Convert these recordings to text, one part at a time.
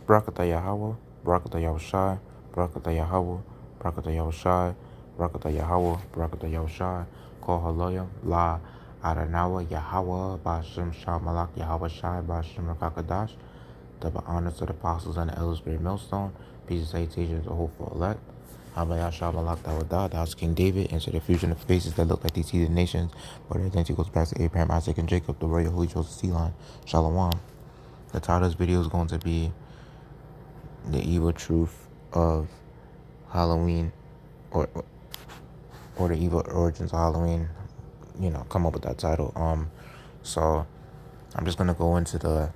Barakatah Yahweh, Barakatah Yahushai, Barakatah Yahweh, Barakatah Yahushai, Barakatah Yahweh, Barakatah Yahushai, Kol Haloyim, La Adanawa Yahweh, Ba'ashem Shah Malak Yahweh Shai, Ba'ashem Rakakadash, double honors to the apostles and the elders, Great Millstone, peace and salutation to the hopeful elect. Yasharahla Malak Dawadah, the house of King David, and to the fusion of faces that look like these heathen nations, but their identity goes back to Abraham, Isaac, and Jacob, the royal holy chosen sea line. Shalom. The title of this video is going to be The Evil Truth of Halloween, or the evil origins of Halloween. Come up with that title. So I'm just gonna go into to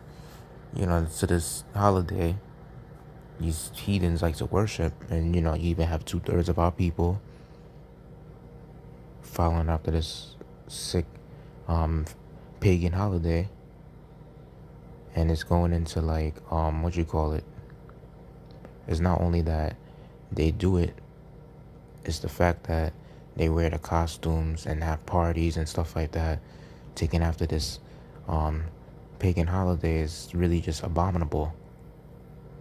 this holiday these heathens like to worship, and you even have 2/3 of our people following after this sick pagan holiday, and it's going into like what you call it. It's not only that they do it, it's the fact that they wear the costumes and have parties and stuff like that, taking after this pagan holiday is really just abominable,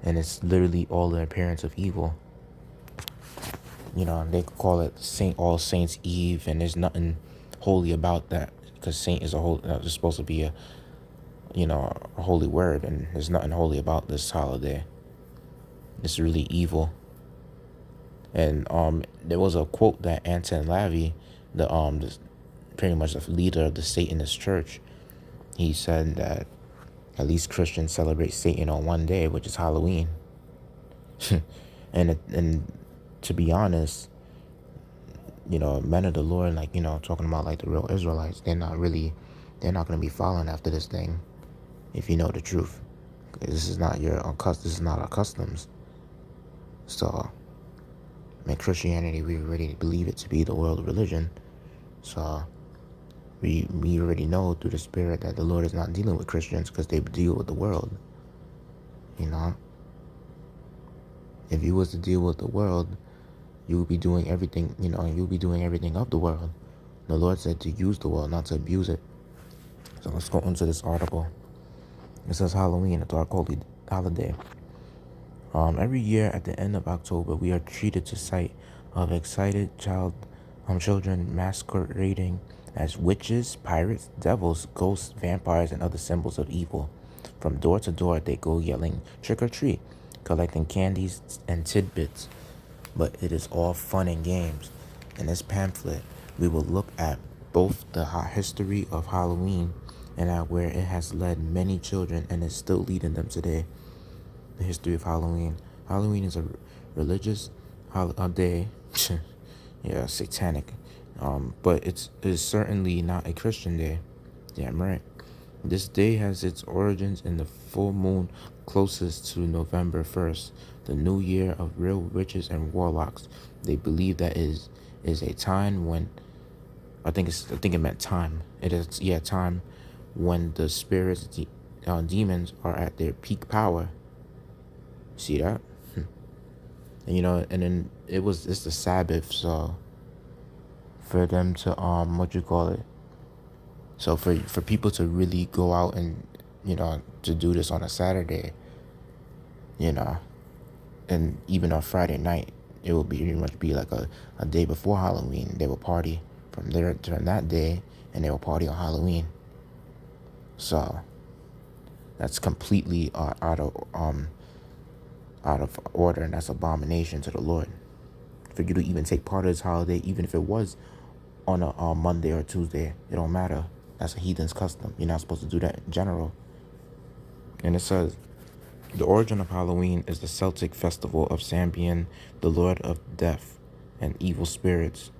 and it's literally all the appearance of evil. They call it All Saints Eve, and there's nothing holy about that, because saint is it's supposed to be a holy word, and there's nothing holy about this holiday. It's really evil. And there was a quote that Anton LaVey, pretty much the leader of the Satanist church, he said that at least Christians celebrate Satan on one day, which is Halloween. and to be honest, men of the Lord, talking about like the real Israelites, they're not going to be following after this thing, if you know the truth. This is not this is not our customs. So, Christianity, we already believe it to be the world religion. So, we already know through the Spirit that the Lord is not dealing with Christians, because they deal with the world. If you was to deal with the world, you would be doing everything, you'll be doing everything of the world. The Lord said to use the world, not to abuse it. So let's go into this article. It says Halloween, a dark holy holiday. Every year at the end of October, we are treated to sight of excited children masquerading as witches, pirates, devils, ghosts, vampires, and other symbols of evil. From door to door, they go yelling, "Trick or treat," collecting candies and tidbits. But it is all fun and games. In this pamphlet, we will look at both the history of Halloween and at where it has led many children and is still leading them today. The history of Halloween. Halloween is a religious holiday. Yeah, satanic. But it is certainly not a Christian day. Damn right. This day has its origins in the full moon closest to November 1st, the new year of real witches and warlocks. They believe that is a time when I think it meant time. It is time when the spirits demons are at their peak power. See that? And and then it's the Sabbath, so for them to so for people to really go out and to do this on a Saturday, and even on Friday night, it will be pretty much be like a day before Halloween. They will party from there during that day, and they will party on Halloween. So that's completely out of order, and that's abomination to the Lord. For you to even take part of this holiday, even if it was on a Monday or Tuesday, it don't matter. That's a heathen's custom. You're not supposed to do that in general. And it says, the origin of Halloween is the Celtic festival of Samhain, the lord of death and evil spirits.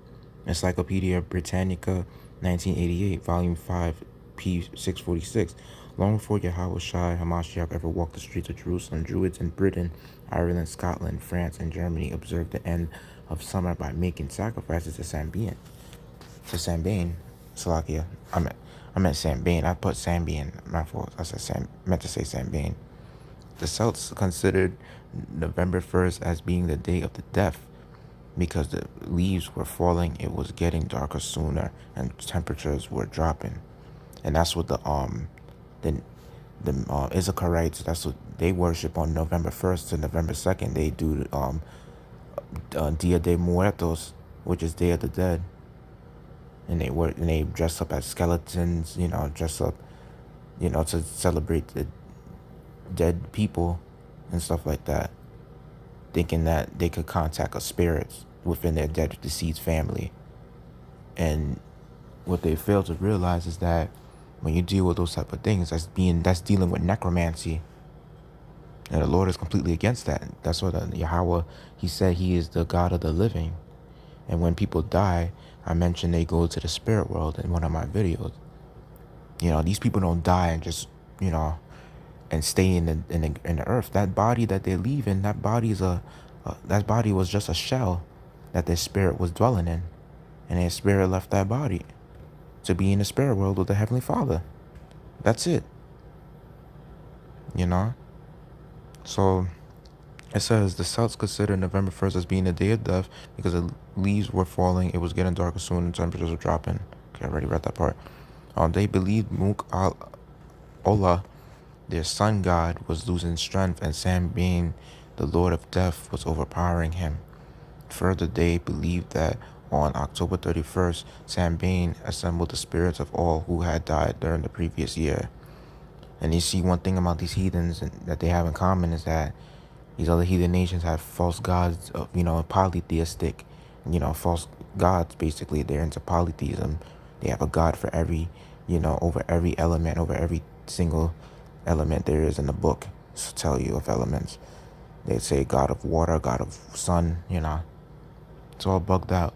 Encyclopedia Britannica, 1988, Volume 5, p. 646. Long before Yahushua HaMashiach ever walked the streets of Jerusalem, Druids in Britain, Ireland, Scotland, France, and Germany observed the end of summer by making sacrifices to Samhain. Salakia. I meant Samhain. I put Samhain. My fault. I said meant to say Samhain. The Celts considered November 1st as being the day of the death, because the leaves were falling, it was getting darker sooner, and temperatures were dropping. And that's what the The Issacharites, that's what they worship on November 1st to November 2nd. They do Dia de Muertos, which is Day of the Dead, and they dress up as skeletons, dress up, to celebrate the dead people and stuff like that, thinking that they could contact a spirits within their dead deceased family. And what they fail to realize is that when you deal with those type of things, that's dealing with necromancy. And the Lord is completely against that. That's what Yahweh, he said he is the God of the living. And when people die, I mentioned they go to the spirit world in one of my videos. These people don't die and just, and stay in the earth. That body that they leave in, that body was just a shell that their spirit was dwelling in. And their spirit left that body to be in the spirit world with the Heavenly Father. That's it. So it says the Celts considered November 1st as being the day of death because the leaves were falling, it was getting darker soon, and temperatures were dropping. Okay, I already read that part. They believed Ola, their sun god, was losing strength, and Samhain, the lord of death, was overpowering him. Further, they believed that on October 31st, Samhain assembled the spirits of all who had died during the previous year. And you see, one thing about these heathens that they have in common is that these other heathen nations have false gods, polytheistic, false gods, basically. They're into polytheism. They have a god for every, over every element, over every single element there is in the book to tell you of elements. They say god of water, god of sun, It's all bugged out.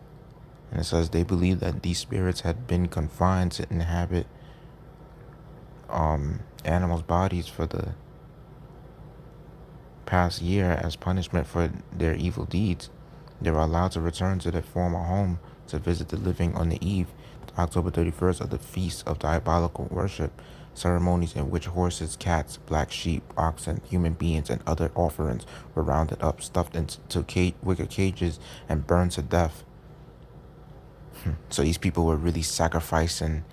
And it says they believe that these spirits had been confined to inhabit animals' bodies for the past year as punishment for their evil deeds. They were allowed to return to their former home to visit the living on the eve, October 31st, of the Feast of Diabolical Worship, ceremonies in which horses, cats, black sheep, oxen, human beings, and other offerings were rounded up, stuffed into wicker cages, and burned to death. So these people were really sacrificing,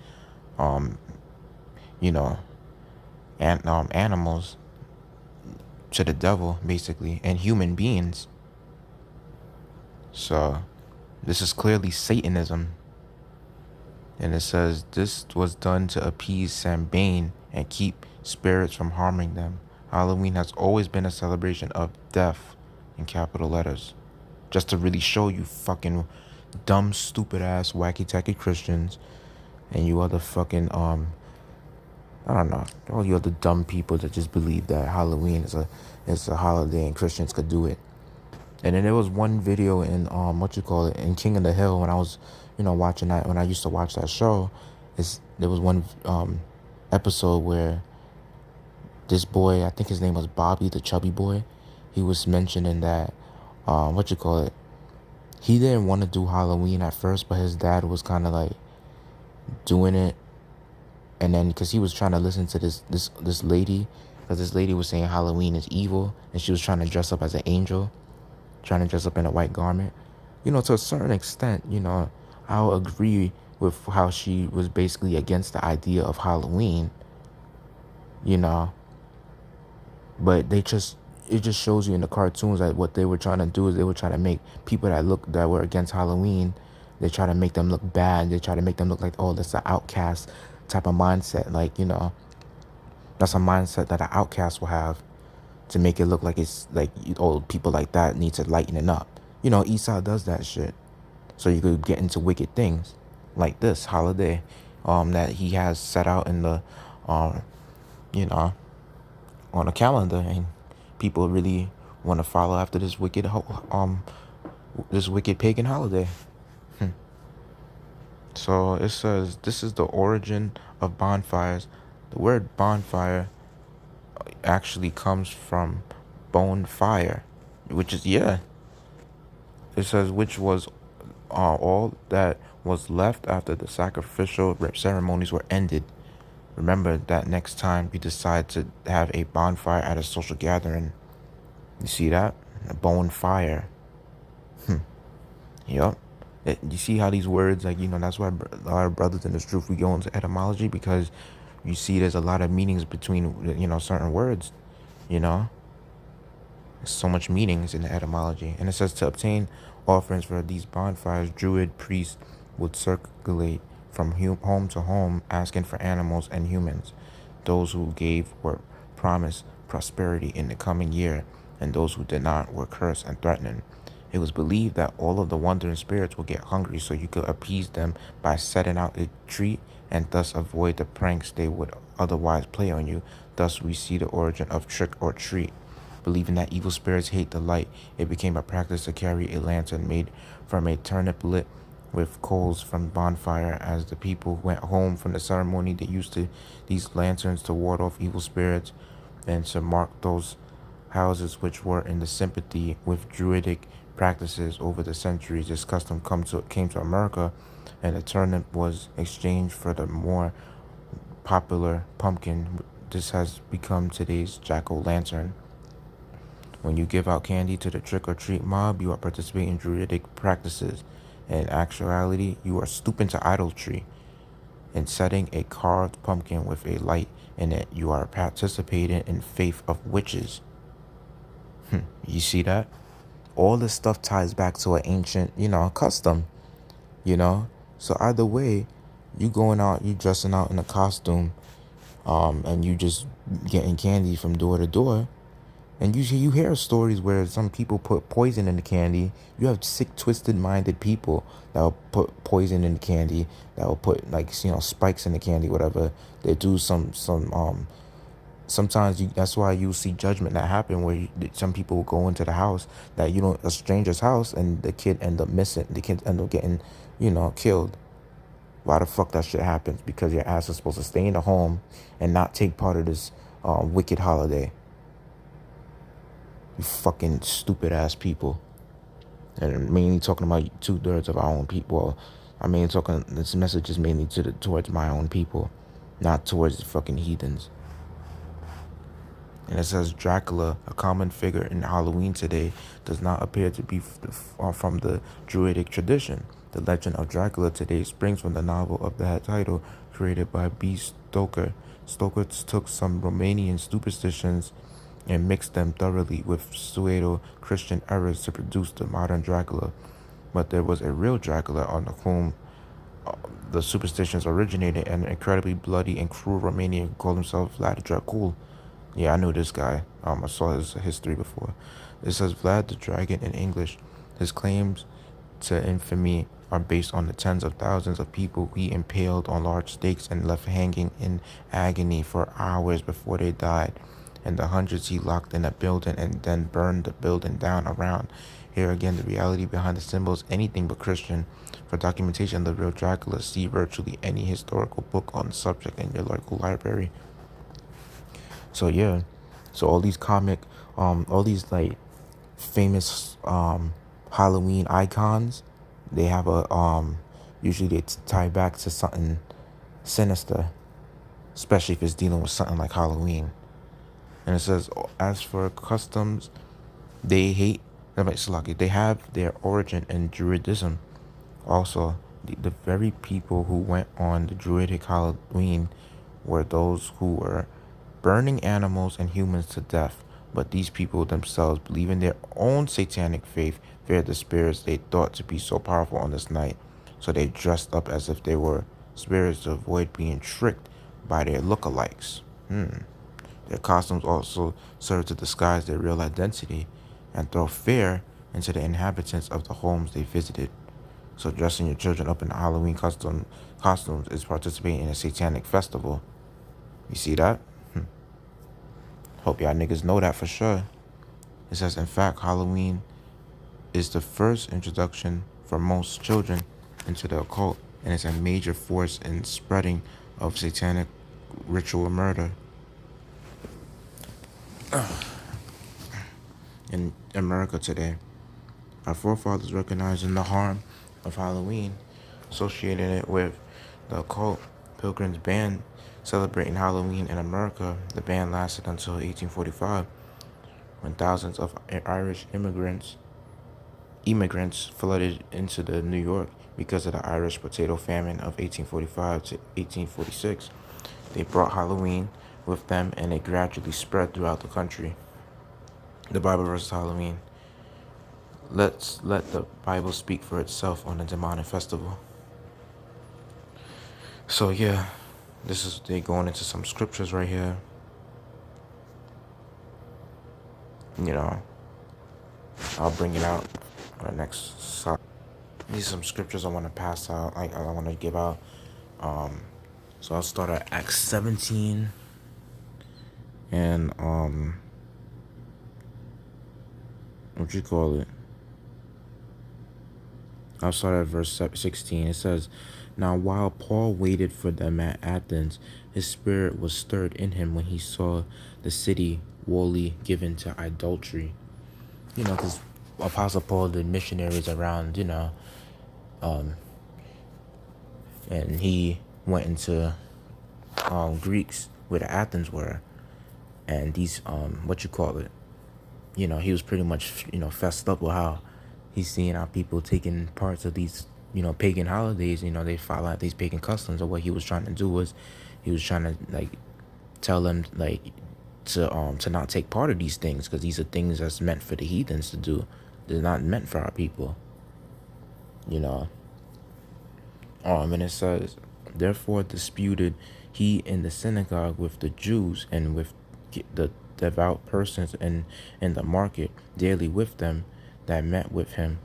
animals to the devil, basically, and human beings. So this is clearly Satanism. And it says this was done to appease Samhain and keep spirits from harming them. Halloween has always been a celebration of death in capital letters. Just to really show you fucking dumb, stupid ass, wacky tacky Christians and you other fucking I don't know, all you other dumb people that just believe that Halloween is a holiday and Christians could do it. And then there was one video in in King of the Hill when I was, watching that, when I used to watch that show. There was one episode where this boy, I think his name was Bobby, the chubby boy, he was mentioning that he didn't want to do Halloween at first, but his dad was kind of like doing it. And then because he was trying to listen to this lady, because this lady was saying Halloween is evil, and she was trying to dress up as an angel, trying to dress up in a white garment. To a certain extent, I'll agree with how she was basically against the idea of Halloween, but it just shows you in the cartoons that what they were trying to do is they were trying to make people that were against Halloween, they try to make them look bad. They try to make them look like, oh, that's an outcast type of mindset. Like, that's a mindset that an outcast will have, to make it look like it's like, oh, people like that need to lighten it up. Esau does that shit. So you could get into wicked things like this holiday that he has set out in the, on a calendar, and people really want to follow after this wicked pagan holiday. So it says this is the origin of bonfires. The word bonfire actually comes from bone fire, which is, it says, which was all that was left after the sacrificial ceremonies were ended. Remember that next time you decide to have a bonfire at a social gathering. You see that? A bonfire. Yup. You see how these words, like, that's why a lot of brothers in this truth, we go into etymology, because you see there's a lot of meanings between, certain words, you know. So much meanings in the etymology. And it says to obtain offerings for these bonfires, Druid priests would circulate from home to home asking for animals and humans. Those who gave were promised prosperity in the coming year, and those who did not were cursed and threatened. It was believed that all of the wandering spirits would get hungry, so you could appease them by setting out a treat and thus avoid the pranks they would otherwise play on you. Thus we see the origin of trick or treat. Believing that evil spirits hate the light, it became a practice to carry a lantern made from a turnip lit with coals from bonfire. As the people went home from the ceremony, they used these lanterns to ward off evil spirits and to mark those houses which were in the sympathy with Druidic practices. Over the centuries, this custom came to America, and the turnip was exchanged for the more popular pumpkin. This has become today's jack-o'-lantern. When you give out candy to the trick-or-treat mob, you are participating in Druidic practices. In actuality, you are stooping to idolatry. In setting a carved pumpkin with a light in it, you are participating in faith of witches. You see that? All this stuff ties back to an ancient, custom, you know? So either way, you going out, you dressing out in a costume, and you just getting candy from door to door. And you hear stories where some people put poison in the candy. You have sick, twisted minded people that will put poison in the candy, that will put spikes in the candy, whatever. They do sometimes that's why you see judgment that happen where some people will go into the house that a stranger's house, and the kid end up missing. The kid end up getting, killed. Why the fuck that shit happens? Because your ass is supposed to stay in the home and not take part of this wicked holiday. You fucking stupid ass people. And I'm mainly talking about 2/3 of our own people. Well, I'm mainly talking, this message is mainly towards my own people, not towards the fucking heathens. And it says Dracula, a common figure in Halloween today, does not appear to be from the Druidic tradition. The legend of Dracula today springs from the novel of that title, created by B. Stoker. Stoker took some Romanian superstitions and mixed them thoroughly with pseudo-Christian errors to produce the modern Dracula. But there was a real Dracula on whom the superstitions originated, an incredibly bloody and cruel Romanian who called himself Vlad Dracul. Yeah, I knew this guy. I saw his history before. It says Vlad the Dragon in English. His claims to infamy are based on the tens of thousands of people he impaled on large stakes and left hanging in agony for hours before they died, and the hundreds he locked in a building and then burned the building down around. Here again, the reality behind the symbol is anything but Christian. For documentation of the real Dracula, see virtually any historical book on the subject in your local library. So yeah, so all these all these famous Halloween icons, they have usually they tie back to something sinister, especially if it's dealing with something like Halloween. And it says, as for customs, they have their origin in Druidism. Also, the very people who went on the Druidic Halloween were those who were burning animals and humans to death. But these people themselves, believing their own satanic faith, feared the spirits they thought to be so powerful on this night. So they dressed up as if they were spirits to avoid being tricked by their lookalikes. Their costumes also served to disguise their real identity and throw fear into the inhabitants of the homes they visited. So dressing your children up in Halloween costumes is participating in a satanic festival. You see that? Hope y'all niggas know that for sure. It says, in fact, Halloween is the first introduction for most children into the occult, and it's a major force in spreading of satanic ritual murder in America today. Our forefathers recognizing the harm of Halloween, associating it with the occult. Pilgrims band celebrating Halloween in America. The ban lasted until 1845, when thousands of Irish immigrants flooded into the New York because of the Irish potato famine of 1845 to 1846. They brought Halloween with them, and it gradually spread throughout the country. The Bible versus Halloween. Let's let the Bible speak for itself on the demonic festival. So yeah, they going into some scriptures right here. You know, I'll bring it out on the next slide. These are some scriptures I want to pass out. I want to give out. So I'll start at Acts 17 and what you call it? I'll start at verse 16. It says, "Now while Paul waited for them at Athens, his spirit was stirred in him when he saw the city wholly given to idolatry." You know, because Apostle Paul did missionaries around, and he went into Greeks where the Athens were, and these what you call it? He was pretty much fessed up with how he's seeing how people taking parts of these pagan holidays. They follow out these pagan customs. Or what he was trying to do was he was trying to like tell them like to not take part of these things, because these are things that's meant for the heathens to do. They're not meant for our people. And it says, "Therefore disputed he in the synagogue with the Jews and with the devout persons in the market daily with them that met with him.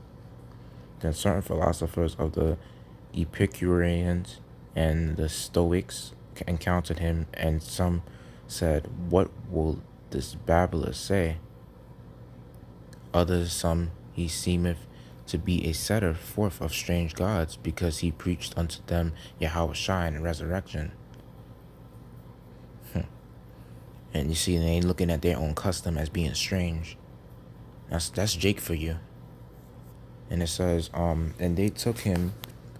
Then certain philosophers of the Epicureans and the Stoics encountered him, and some said, 'What will this babbler say?' Others, some he seemeth to be a setter forth of strange gods, because he preached unto them Yasharahla and resurrection." And you see, they ain't looking at their own custom as being strange. That's Jake for you. And it says, "And they took him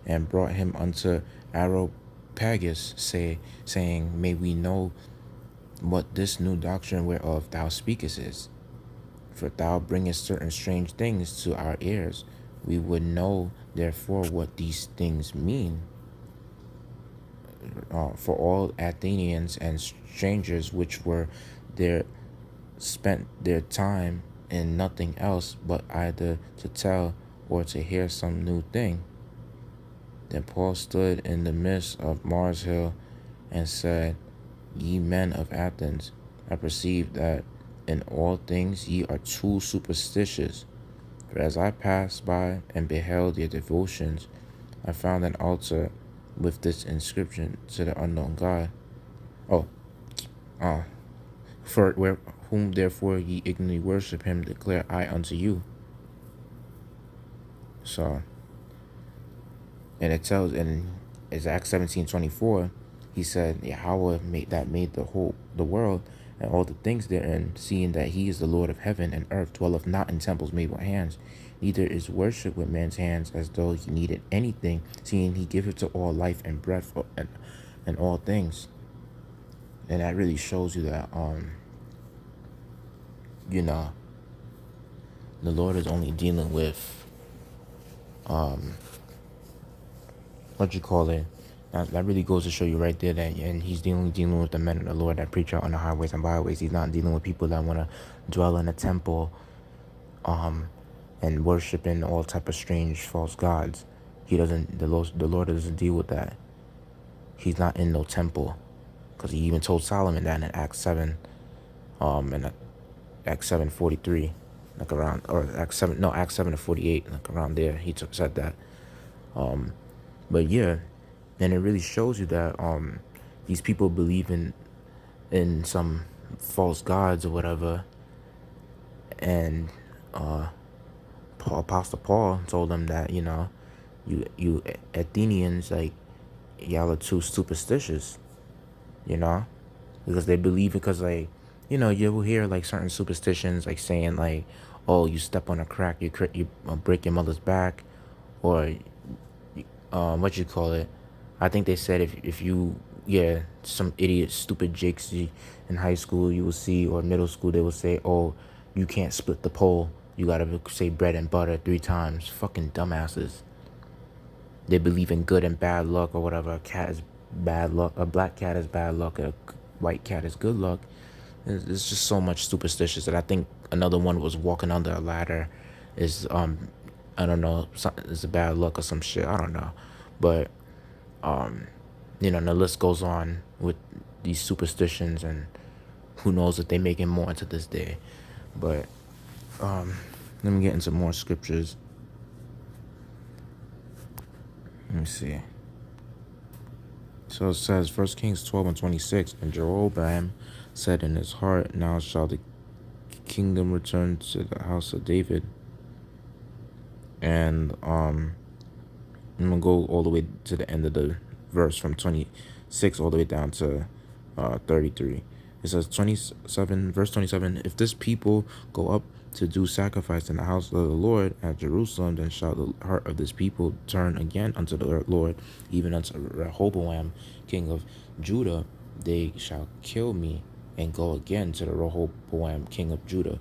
and brought him unto Areopagus, saying, May we know what this new doctrine whereof thou speakest is. For thou bringest certain strange things to our ears. We would know therefore what these things mean. For all Athenians and strangers which were there spent their time in nothing else but either to tell or to hear some new thing. Then Paul stood in the midst of Mars Hill and said, Ye men of Athens, I perceive that in all things ye are too superstitious. For as I passed by and beheld your devotions, I found an altar with this inscription to the unknown God. For whom therefore ye ignorantly worship him, declare I unto you." So, and it tells in Acts 17:24, he said, "Yahweh made the world and all the things therein, seeing that he is the Lord of heaven and earth, dwelleth not in temples made with hands, neither is worship with man's hands, as though he needed anything, seeing he giveth to all life and breath and all things." And that really shows you that the Lord is only dealing with what you call it. That really goes to show you right there that, and he's dealing with the men of the Lord that preach out on the highways and byways. He's not dealing with people that want to dwell in a temple, and worshiping all type of strange false gods. He doesn't. The Lord doesn't deal with that. He's not in no temple, because he even told Solomon that in Acts 7, in Acts 7:43, like around, or Acts 7:48, like around there. He said that. But yeah, and it really shows you that these people believe in some false gods or whatever, and Apostle Paul told them that you Athenians, like, y'all are too superstitious, because they believe, because like you will hear like certain superstitions, like saying like, oh, you step on a crack, you break your mother's back, or what you call it. I think they said if you some idiot stupid jakes in high school you will see, or middle school, they will say, oh, you can't split the pole, you gotta say bread and butter 3 times. Fucking dumbasses. They believe in good and bad luck or whatever. A cat is bad luck. A black cat is bad luck. A white cat is good luck. It's just so much superstitious that I think another one was walking under a ladder is I don't know, it's a bad luck or some shit. I don't know, but and the list goes on with these superstitions, and who knows if they make it more into this day. But let me get into more scriptures. Let me see. So it says, 1 Kings 12:26, and Jeroboam said in his heart, now shall the kingdom return to the house of David. And I'm gonna go all the way to the end of the verse, from 26 all the way down to 33. It says, 27, verse 27, if this people go up to do sacrifice in the house of the Lord at Jerusalem, then shall the heart of this people turn again unto the Lord, even unto Rehoboam, king of Judah. They shall kill me and go again to the Rehoboam, king of Judah.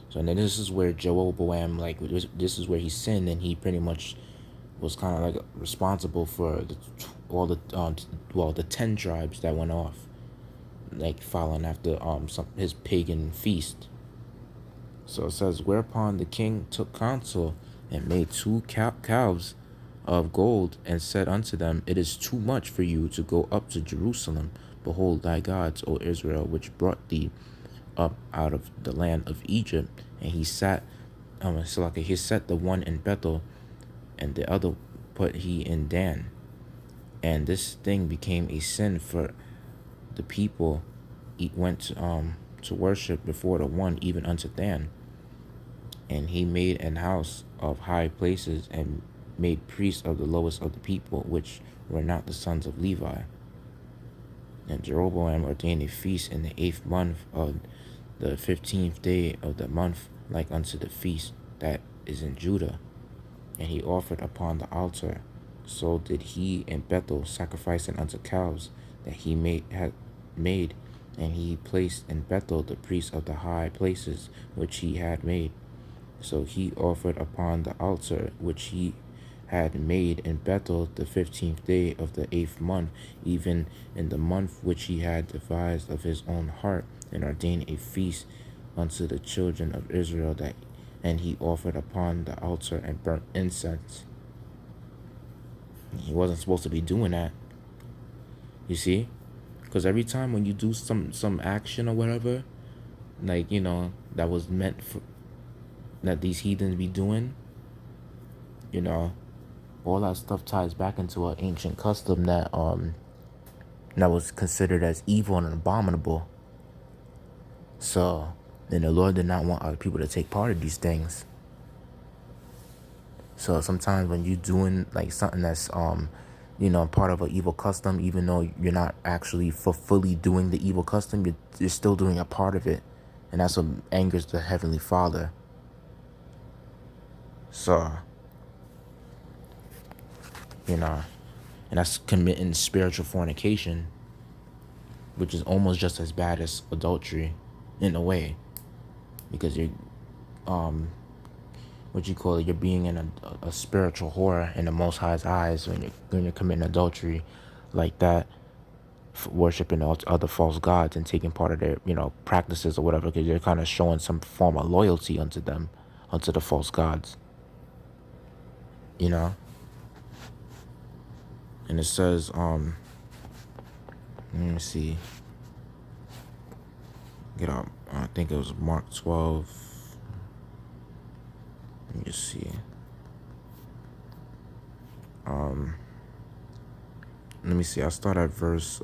So then this is where Jeroboam, like, this is where he sinned, and he pretty much was kind of like responsible for all the 10 tribes that went off, like following after his pagan feast. So it says, whereupon the king took counsel and made 2 calves of gold, and said unto them, it is too much for you to go up to Jerusalem. Behold thy gods, O Israel, which brought thee up out of the land of Egypt. And he set the one in Bethel, and the other put he in Dan. And this thing became a sin, for the people went to worship before the one, even unto Dan. And he made an house of high places, and made priests of the lowest of the people, which were not the sons of Levi. And Jeroboam ordained a feast in the 8th month of the 15th day of the month, like unto the feast that is in Judah. And he offered upon the altar. So did he in Bethel, sacrificing unto cows that he had made. And he placed in Bethel the priests of the high places which he had made. So he offered upon the altar which he had made in Bethel the 15th day of the 8th month, even in the month which he had devised of his own heart, and ordained a feast unto the children of Israel, and he offered upon the altar and burnt incense. He wasn't supposed to be doing that, you see, because every time when you do some action or whatever, like, that was meant for, that these heathens be doing, all that stuff ties back into an ancient custom that was considered as evil and abominable. So then the Lord did not want other people to take part of these things. So sometimes when you're doing like something that's part of an evil custom, even though you're not actually fully doing the evil custom, you're still doing a part of it, and that's what angers the Heavenly Father. So and that's committing spiritual fornication, which is almost just as bad as adultery in a way, because you're you're being in a spiritual whore in the Most High's eyes when you're committing adultery like that, worshiping other false gods and taking part of their practices or whatever, because you're kind of showing some form of loyalty unto them, unto the false gods. And it says let me see, get up, I think it was Mark 12. Let me just see. Let me see. I start at verse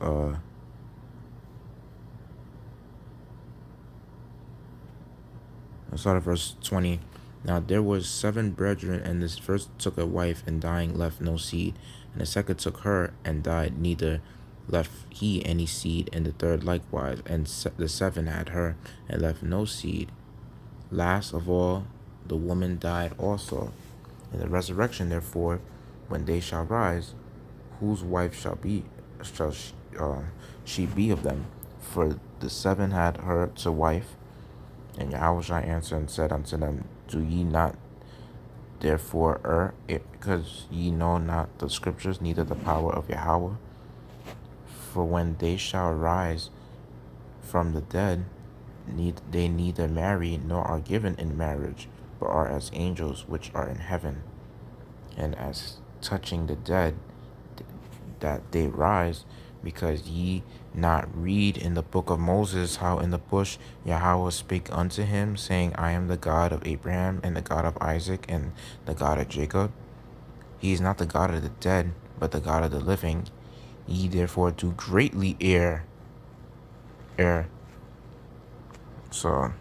20. Now there was 7 brethren, and this first took a wife, and dying left no seed. And the second took her, and died, neither left he any seed. And the third likewise. And the 7 had her, and left no seed. Last of all, the woman died also. In the resurrection, therefore, when they shall rise, whose wife shall she be of them? For the 7 had her to wife. And Yahushua answered and said unto them, do ye not therefore err, because ye know not the scriptures, neither the power of Yahweh? For when they shall rise from the dead, they neither marry nor are given in marriage, but are as angels which are in heaven. And as touching the dead, that they rise, because ye not read in the book of Moses how in the bush Yahweh spake unto him, saying, I am the God of Abraham, and the God of Isaac, and the God of Jacob. He is not the God of the dead, but the God of the living. Ye therefore do greatly err. So,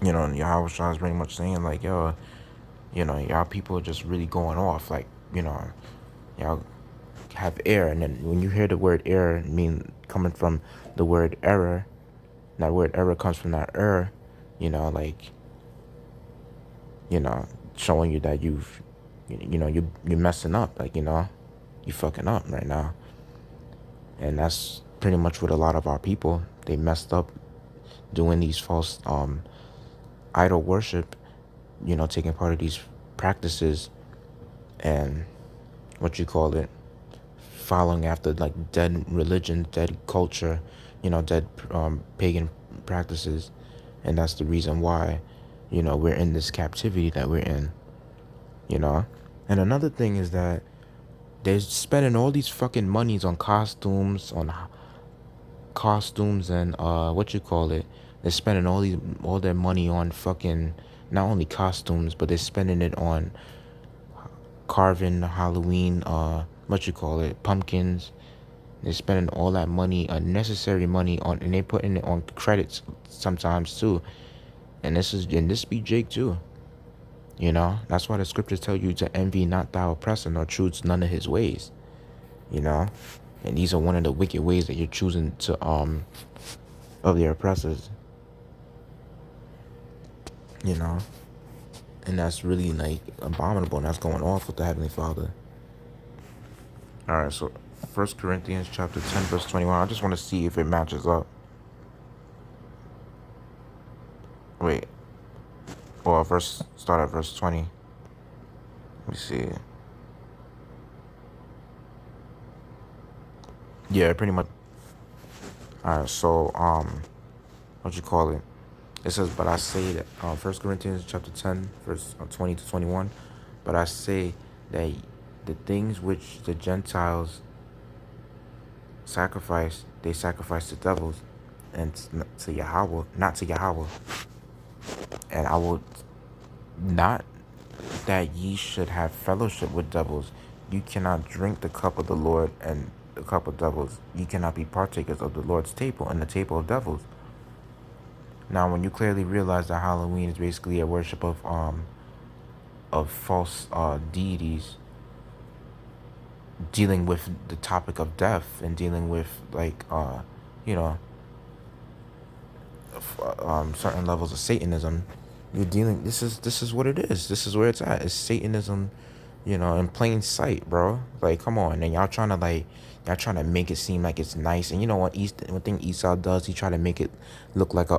Yahweh Shah is pretty much saying, like, yo, y'all people are just really going off. Like, y'all have error. And then when you hear the word error, coming from the word error, that word error comes from that like, showing you that you're messing up. Like, you fucking up right now. And that's pretty much what a lot of our people, they messed up doing these false idol worship, taking part of these practices, and following after like dead religion, dead culture, dead pagan practices. And that's the reason why, we're in this captivity that we're in, And another thing is that they're spending all these fucking monies on costumes and they're spending all their money on fucking, not only costumes, but they're spending it on carving Halloween pumpkins. They're spending all that money, unnecessary money on, and they putting it on credits sometimes too. And this be Jake too. That's why the scriptures tell you to envy not thou oppressor, nor choose none of his ways. And these are one of the wicked ways that you're choosing to of the oppressors. And that's really like abominable, and that's going off with the Heavenly Father. Alright, so 1 Corinthians chapter 10 verse 21. I just want to see if it matches up. Wait. Well, start at verse 20. Let me see. Yeah, pretty much. Alright, so it says, but I say that 1 Corinthians chapter 10 verse 20 to 21, but I say that the things which the Gentiles sacrifice, they sacrifice to devils, and to Yahweh, not to Yahweh. And I will not that ye should have fellowship with devils. You cannot drink the cup of the Lord and the cup of devils. You cannot be partakers of the Lord's table and the table of devils. Now, when you clearly realize that Halloween is basically a worship of false deities, dealing with the topic of death and dealing with like certain levels of Satanism, you're dealing. This is what it is. This is where it's at. It's Satanism, in plain sight, bro. Like, come on, and y'all trying to make it seem like it's nice. And you know what? One thing Esau does, he try to make it look like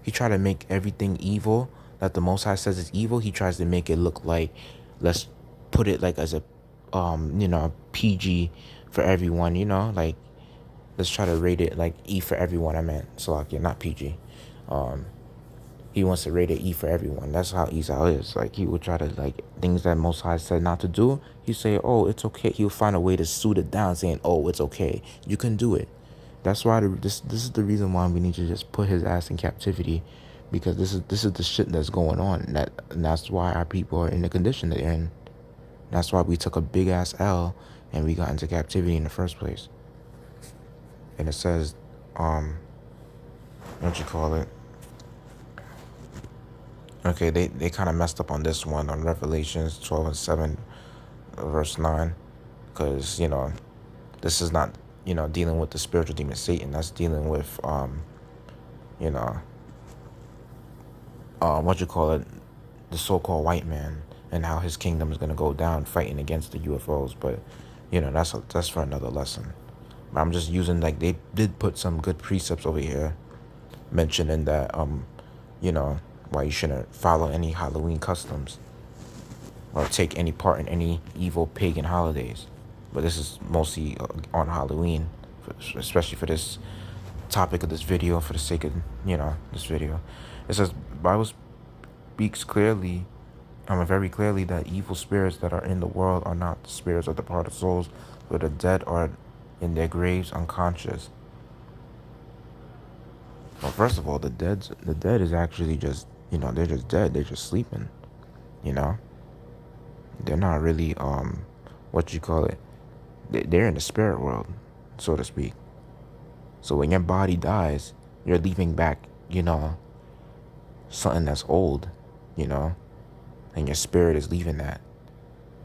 he try to make everything evil that the Most High says is evil. He tries to make it look like, let's put it like as a PG for everyone. Like, let's try to rate it like E for everyone. I meant Salakia, not PG. He wants to rate it E for everyone. That's how Esau is. Like, he would try to, like, things that Most High said not to do, he say, oh, it's okay. He'll find a way to suit it down, saying, oh, it's okay, you can do it. That's why this is the reason why we need to just put his ass in captivity, because this is the shit that's going on. And that's why our people are in the condition they're in. That's why we took a big ass L and we got into captivity in the first place. And it says, okay, they kind of messed up on this one, on Revelations 12 and 7, verse 9. Because, this is not, dealing with the spiritual demon Satan. That's dealing with, the so-called white man, and how his kingdom is going to go down fighting against the UFOs. But, that's for another lesson. But I'm just using, like, they did put some good precepts over here mentioning that, why you shouldn't follow any Halloween customs or take any part in any evil pagan holidays. But this is mostly on Halloween. especially for this topic of this video, for the sake of, this video. It says, Bible speaks clearly, very clearly, that evil spirits that are in the world are not the spirits of departed souls, but the dead are in their graves unconscious. Well, first of all, the dead is actually just, they're just dead. They're just sleeping, you know? They're not really, what you call it? They're in the spirit world, so to speak. So when your body dies, you're leaving back, something that's old, and your spirit is leaving that.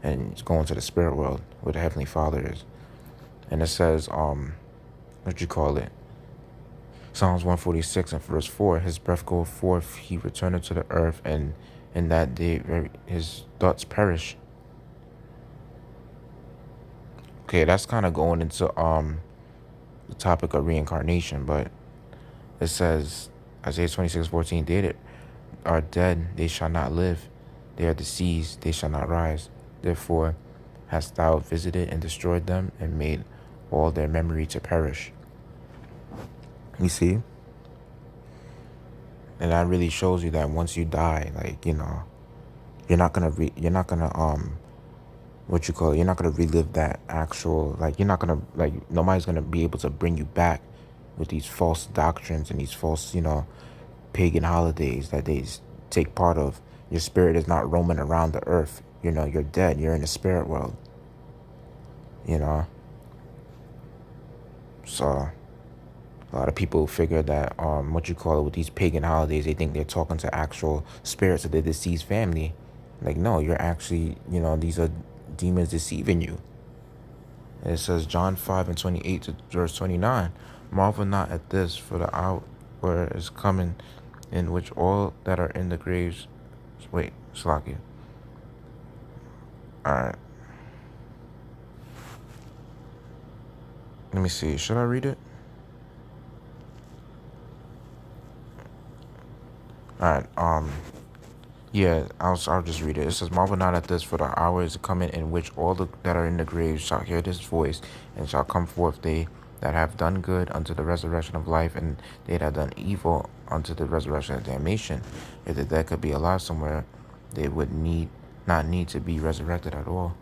And it's going to the spirit world where the Heavenly Father is. And it says, what you call it? Psalms 146 and verse 4, his breath goeth forth, he returneth to the earth, and in that day his thoughts perish. Okay, that's kind of going into the topic of reincarnation, but it says, Isaiah 26:14, they that are dead, they shall not live. They are deceased, they shall not rise. Therefore hast thou visited and destroyed them, and made all their memory to perish. You see? And that really shows you that once you die, like, you're not gonna what you call it, you're not gonna relive that actual, like, you're not gonna, like, nobody's gonna be able to bring you back with these false doctrines and these false, pagan holidays that they take part of. Your spirit is not roaming around the earth. You're dead. You're in the spirit world. So a lot of people figure that what you call it, with these pagan holidays, they think they're talking to actual spirits of the deceased family. Like, no, you're actually, these are demons deceiving you. And it says John 5:28 to verse 29, marvel not at this, for the hour is coming in which all that are in the graves, wait, Slakia. Alright. Let me see. Should I read it? Alright, yeah, I'll just read it. It says, marvel not at this, for the hour is coming in which all that are in the graves shall hear this voice, and shall come forth, they that have done good unto the resurrection of life, and they that have done evil unto the resurrection of damnation. If the dead could be alive somewhere, they would not need to be resurrected at all.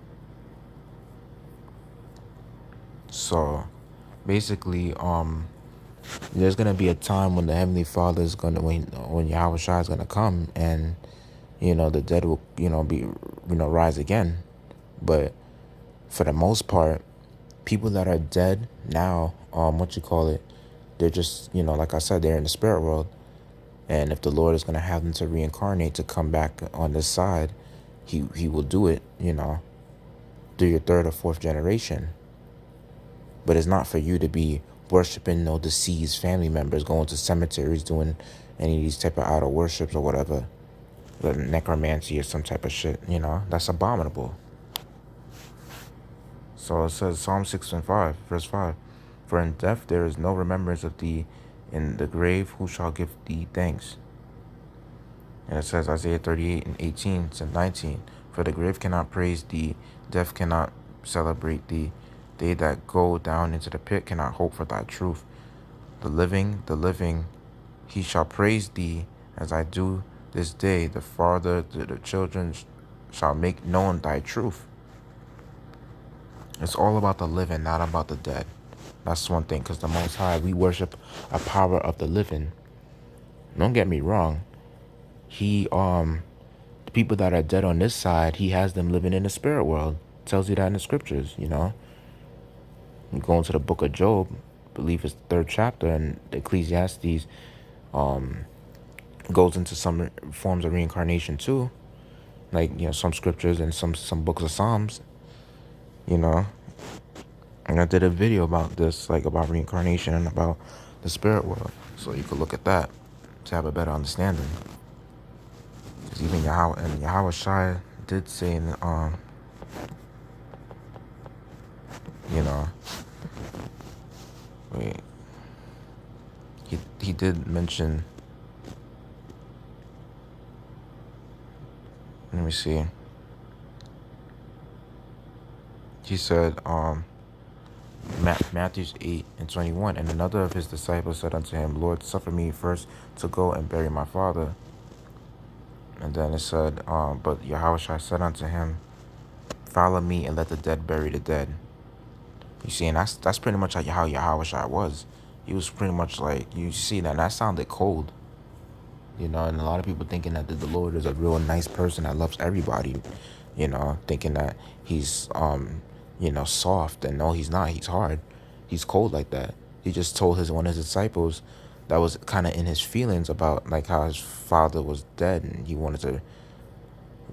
So basically, there's gonna be a time when the Heavenly Father is gonna, when Yahweh is gonna come, and the dead will, be, rise again. But for the most part, people that are dead now, what you call it, they're just, like I said, they're in the spirit world. And if the Lord is going to have them to reincarnate, to come back on this side, he will do it, through your third or fourth generation. But it's not for you to be worshiping no deceased family members, going to cemeteries, doing any of these type of idol worships or whatever. Necromancy or some type of shit, that's abominable. So it says Psalm 6 and 5, verse 5, for in death there is no remembrance of thee, in the grave who shall give thee thanks? And it says Isaiah 38 and 18 to 19, for the grave cannot praise thee, death cannot celebrate thee. They that go down into the pit cannot hope for thy truth. The living, he shall praise thee, as I do this day. The father to the children shall make known thy truth. It's all about the living, not about the dead. That's one thing, because the Most High, we worship a power of the living. Don't get me wrong. He, the people that are dead on this side, he has them living in the spirit world. Tells you that in the scriptures, You go into the book of Job, I believe it's the 3rd chapter, and Ecclesiastes goes into some forms of reincarnation too. Like, some scriptures and some books of Psalms, And I did a video about this, like about reincarnation and about the spirit world. So you could look at that to have a better understanding. Because even Yahweh Shai did say in wait, he did mention, let me see. He said, Matthew 8:21. And another of his disciples said unto him, Lord, suffer me first to go and bury my father. And then it said, but Yahushua said unto him, follow me and let the dead bury the dead. You see, and that's pretty much how Yahushua was. He was pretty much like, you see that sounded cold. And a lot of people thinking that the Lord is a real nice person that loves everybody, thinking that he's, soft. And no, he's not. He's hard. He's cold like that. He just told one of his disciples that was kind of in his feelings about like how his father was dead and he wanted to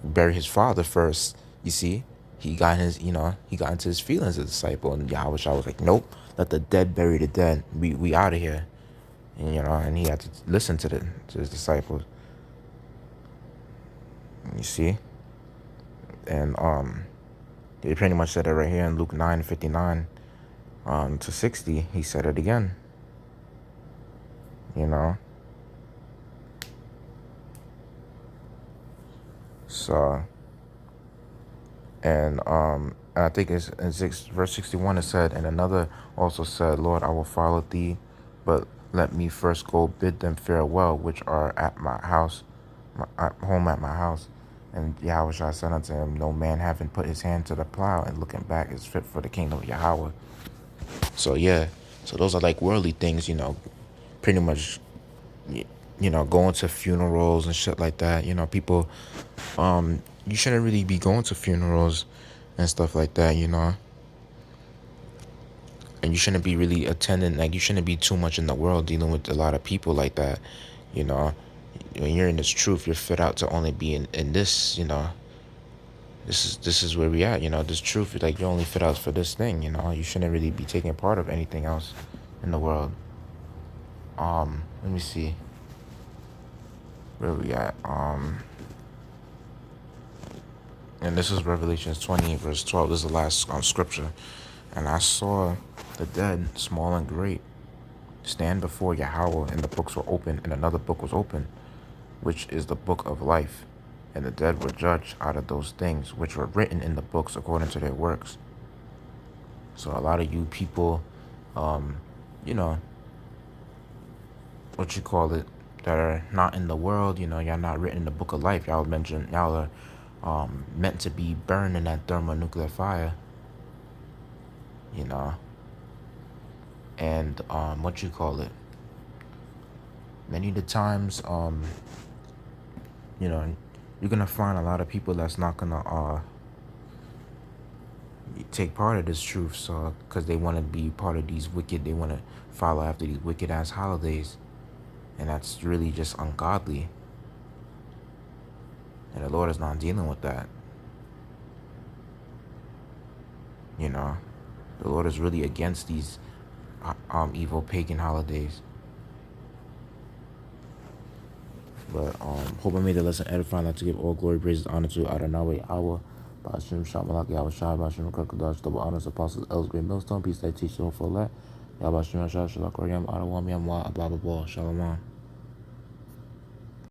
bury his father first. You see, he got into his feelings as a disciple, and Yahweh was like, nope, let the dead bury the dead. We out of here. And he had to listen to his disciples. You see? And he pretty much said it right here in Luke 9:59 to 60. He said it again. So, and I think it's in verse 61 it said, and another also said, Lord, I will follow thee, but let me first go bid them farewell, which are at my house, home at my house. And Yahweh said unto him, no man having put his hand to the plow and looking back is fit for the kingdom of Yahweh. So yeah, so those are like worldly things, pretty much, going to funerals and shit like that. People, you shouldn't really be going to funerals and stuff like that, and you shouldn't be really attending, like you shouldn't be too much in the world dealing with a lot of people like that. When you're in this truth, you're fit out to only be in this, this is where we at, this truth, like you're only fit out for this thing, you shouldn't really be taking part of anything else in the world. Let me see where we at. And this is Revelations 20 verse 12. This is the last scripture. And I saw the dead, small and great, stand before Yahweh, and the books were open, and another book was open, which is the book of life. And the dead were judged out of those things which were written in the books according to their works. So a lot of you people, what you call it, that are not in the world, y'all not written in the book of life. Y'all are meant to be burned in that thermonuclear fire. And what you call it, many of the times, you're gonna find a lot of people that's not gonna take part of this truth, so because they want to be part of these wicked, they want to follow after these wicked ass holidays, and that's really just ungodly. And the Lord is not dealing with that. The Lord is really against these evil pagan holidays. But hope I made the lesson edifying, not to give all glory, praise, honor to Adonai, our Bashim Shamalak, Yahweh Bashim Kakadash, double honors, apostles, elders, great millstone, peace, that teach, for that. Yahweh Bashim Shalak, Yam, Adawam, Yam, blah, blah, blah, Shalom.